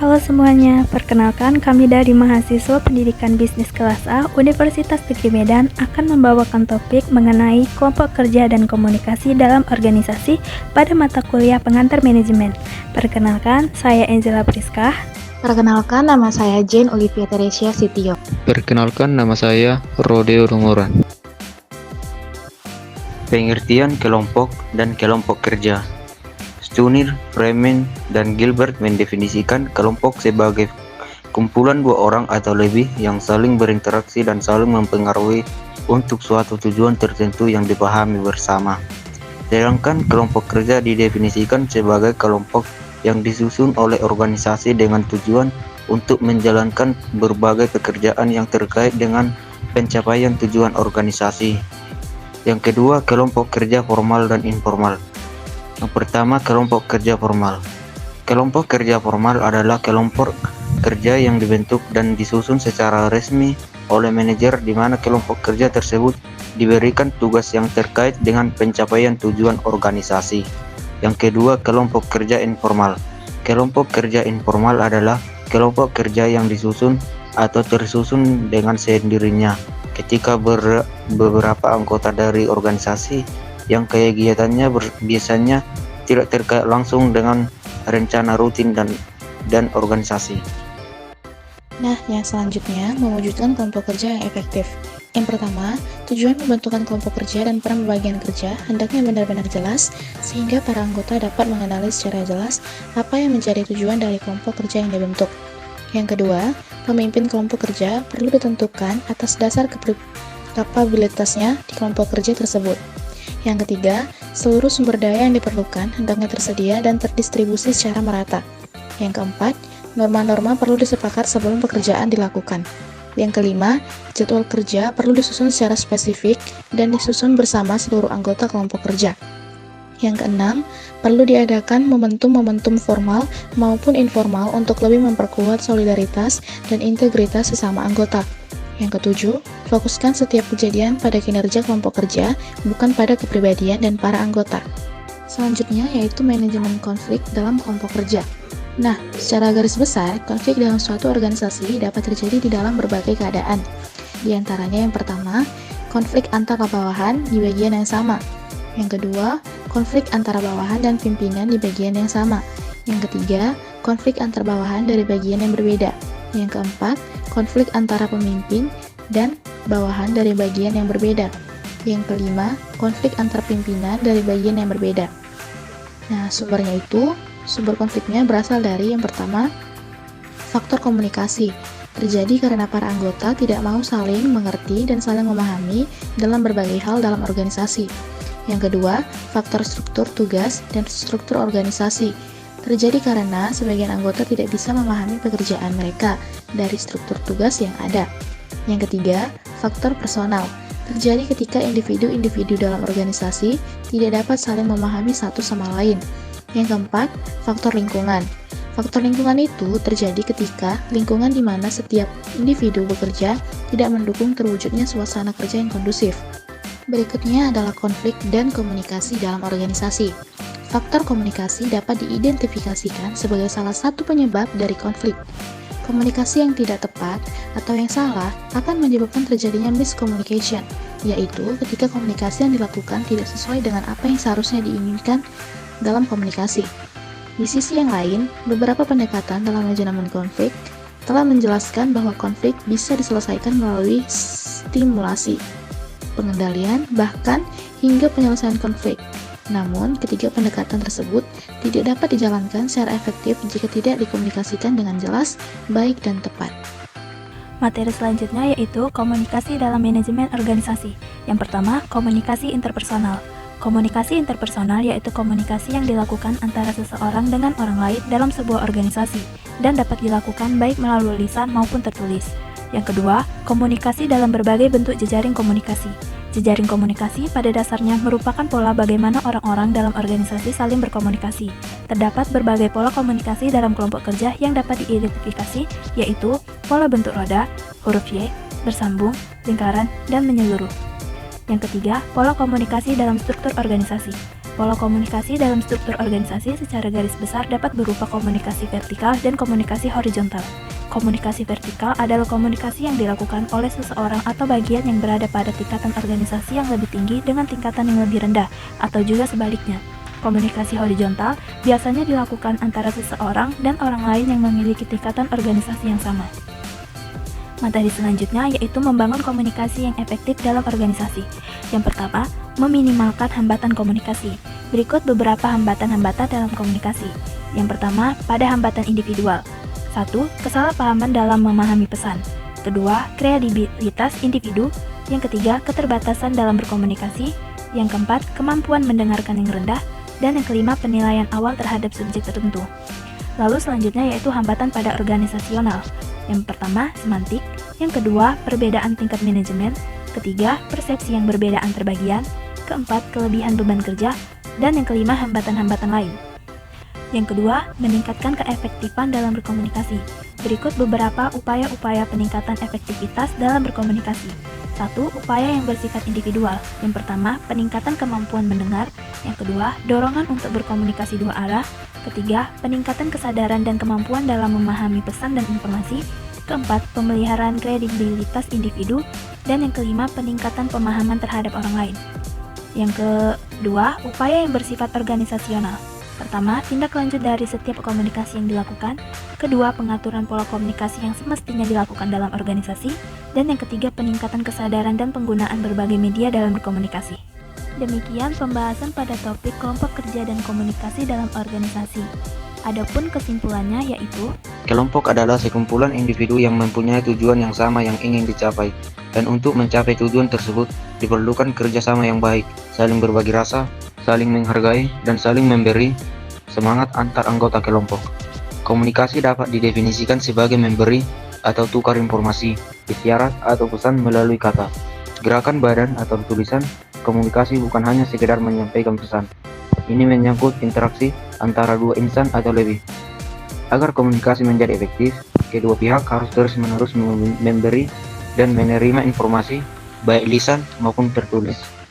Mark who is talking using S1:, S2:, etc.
S1: Halo semuanya, perkenalkan kami dari mahasiswa pendidikan bisnis kelas A Universitas Negeri Medan akan membawakan topik mengenai kelompok kerja dan komunikasi dalam organisasi pada mata kuliah pengantar manajemen. Perkenalkan, saya Angela Priska.
S2: Perkenalkan, nama saya Jane Olivia Teresia Sitio.
S3: Perkenalkan, nama saya Rodeo Runguran.
S4: Pengertian kelompok dan kelompok kerja. Stunir, Freeman, dan Gilbert mendefinisikan kelompok sebagai kumpulan dua orang atau lebih yang saling berinteraksi dan saling mempengaruhi untuk suatu tujuan tertentu yang dipahami bersama. Sedangkan kelompok kerja didefinisikan sebagai kelompok yang disusun oleh organisasi dengan tujuan untuk menjalankan berbagai pekerjaan yang terkait dengan pencapaian tujuan organisasi. Yang kedua, kelompok kerja formal dan informal. Yang pertama, kelompok kerja formal. Kelompok kerja formal adalah kelompok kerja yang dibentuk dan disusun secara resmi oleh manajer, di mana kelompok kerja tersebut diberikan tugas yang terkait dengan pencapaian tujuan organisasi. Yang kedua, kelompok kerja informal. Kelompok kerja informal adalah kelompok kerja yang disusun atau tersusun dengan sendirinya ketika beberapa anggota dari organisasi yang kegiatannya biasanya tidak terkait langsung dengan rencana rutin dan organisasi.
S2: Nah, yang selanjutnya, mewujudkan kelompok kerja yang efektif. Yang pertama, tujuan pembentukan kelompok kerja dan peran pembagian kerja hendaknya benar-benar jelas, sehingga para anggota dapat mengenali secara jelas apa yang menjadi tujuan dari kelompok kerja yang dibentuk. Yang kedua, pemimpin kelompok kerja perlu ditentukan atas dasar kapabilitasnya di kelompok kerja tersebut. Yang ketiga, seluruh sumber daya yang diperlukan hendaknya tersedia dan terdistribusi secara merata. Yang keempat, norma-norma perlu disepakat sebelum pekerjaan dilakukan. Yang kelima, jadwal kerja perlu disusun secara spesifik dan disusun bersama seluruh anggota kelompok kerja. Yang keenam, perlu diadakan momentum-momentum formal maupun informal untuk lebih memperkuat solidaritas dan integritas sesama anggota. Yang ketujuh, fokuskan setiap kejadian pada kinerja kelompok kerja, bukan pada kepribadian dan para anggota. Selanjutnya yaitu manajemen konflik dalam kelompok kerja. Nah, secara garis besar, konflik dalam suatu organisasi dapat terjadi di dalam berbagai keadaan. Di antaranya yang pertama, konflik antara bawahan di bagian yang sama. Yang kedua, konflik antara bawahan dan pimpinan di bagian yang sama. Yang ketiga, konflik antar bawahan dari bagian yang berbeda. Yang keempat, konflik antara pemimpin dan bawahan dari bagian yang berbeda. Yang kelima, konflik antar pimpinan dari bagian yang berbeda. Nah, sumber konfliknya berasal dari yang pertama, faktor komunikasi. Terjadi karena para anggota tidak mau saling mengerti dan saling memahami dalam berbagai hal dalam organisasi. Yang kedua, faktor struktur tugas dan struktur organisasi. Terjadi karena sebagian anggota tidak bisa memahami pekerjaan mereka dari struktur tugas yang ada. Yang ketiga, faktor personal. Terjadi ketika individu-individu dalam organisasi tidak dapat saling memahami satu sama lain. Yang keempat, faktor lingkungan. Faktor lingkungan itu terjadi ketika lingkungan di mana setiap individu bekerja tidak mendukung terwujudnya suasana kerja yang kondusif. Berikutnya adalah konflik dan komunikasi dalam organisasi. Faktor komunikasi dapat diidentifikasikan sebagai salah satu penyebab dari konflik. Komunikasi yang tidak tepat atau yang salah akan menyebabkan terjadinya miscommunication, yaitu ketika komunikasi yang dilakukan tidak sesuai dengan apa yang seharusnya diinginkan dalam komunikasi. Di sisi yang lain, beberapa pendekatan dalam manajemen konflik telah menjelaskan bahwa konflik bisa diselesaikan melalui stimulasi, pengendalian, bahkan hingga penyelesaian konflik. Namun, ketiga pendekatan tersebut tidak dapat dijalankan secara efektif jika tidak dikomunikasikan dengan jelas, baik, dan tepat.
S1: Materi selanjutnya yaitu komunikasi dalam manajemen organisasi. Yang pertama, komunikasi interpersonal. Komunikasi interpersonal yaitu komunikasi yang dilakukan antara seseorang dengan orang lain dalam sebuah organisasi dan dapat dilakukan baik melalui lisan maupun tertulis. Yang kedua, komunikasi dalam berbagai bentuk jejaring komunikasi. Jejaring komunikasi pada dasarnya merupakan pola bagaimana orang-orang dalam organisasi saling berkomunikasi. Terdapat berbagai pola komunikasi dalam kelompok kerja yang dapat diidentifikasi, yaitu pola bentuk roda, huruf Y, bersambung, lingkaran, dan menyeluruh. Yang ketiga, pola komunikasi dalam struktur organisasi. Pola komunikasi dalam struktur organisasi secara garis besar dapat berupa komunikasi vertikal dan komunikasi horizontal. Komunikasi vertikal adalah komunikasi yang dilakukan oleh seseorang atau bagian yang berada pada tingkatan organisasi yang lebih tinggi dengan tingkatan yang lebih rendah, atau juga sebaliknya. Komunikasi horizontal biasanya dilakukan antara seseorang dan orang lain yang memiliki tingkatan organisasi yang sama. Materi selanjutnya yaitu membangun komunikasi yang efektif dalam organisasi. Yang pertama, meminimalkan hambatan komunikasi. Berikut beberapa hambatan-hambatan dalam komunikasi. Yang pertama, pada hambatan individual. 1. Kesalahpahaman dalam memahami pesan. Kedua, kredibilitas individu. Yang ketiga, keterbatasan dalam berkomunikasi. Yang keempat, kemampuan mendengarkan yang rendah. Dan yang kelima, penilaian awal terhadap subjek tertentu. Lalu selanjutnya yaitu hambatan pada organisasional. Yang pertama, semantik. Yang kedua, perbedaan tingkat manajemen. Ketiga, persepsi yang berbeda antar bagian. Keempat, kelebihan beban kerja. Dan yang kelima, hambatan-hambatan lain. Yang kedua, meningkatkan keefektifan dalam berkomunikasi. Berikut beberapa upaya-upaya peningkatan efektivitas dalam berkomunikasi. 1. Upaya yang bersifat individual. Yang pertama, peningkatan kemampuan mendengar. Yang kedua, dorongan untuk berkomunikasi dua arah. Ketiga, peningkatan kesadaran dan kemampuan dalam memahami pesan dan informasi. Keempat, pemeliharaan kredibilitas individu. Dan yang kelima, peningkatan pemahaman terhadap orang lain. Yang kedua, upaya yang bersifat organisasional. Pertama, tindak lanjut dari setiap komunikasi yang dilakukan. Kedua, pengaturan pola komunikasi yang semestinya dilakukan dalam organisasi. Dan yang ketiga, peningkatan kesadaran dan penggunaan berbagai media dalam berkomunikasi. Demikian pembahasan pada topik kelompok kerja dan komunikasi dalam organisasi. Adapun kesimpulannya yaitu,
S4: Kelompok adalah sekumpulan individu yang mempunyai tujuan yang sama yang ingin dicapai. Dan untuk mencapai tujuan tersebut, diperlukan kerjasama yang baik, saling berbagi rasa, saling menghargai, dan saling memberi semangat antar anggota kelompok. Komunikasi dapat didefinisikan sebagai memberi atau tukar informasi, isyarat atau pesan melalui kata, gerakan badan atau tulisan. Komunikasi bukan hanya sekedar menyampaikan pesan. Ini menyangkut interaksi antara dua insan atau lebih. Agar komunikasi menjadi efektif, kedua pihak harus terus-menerus memberi dan menerima informasi, baik lisan maupun tertulis.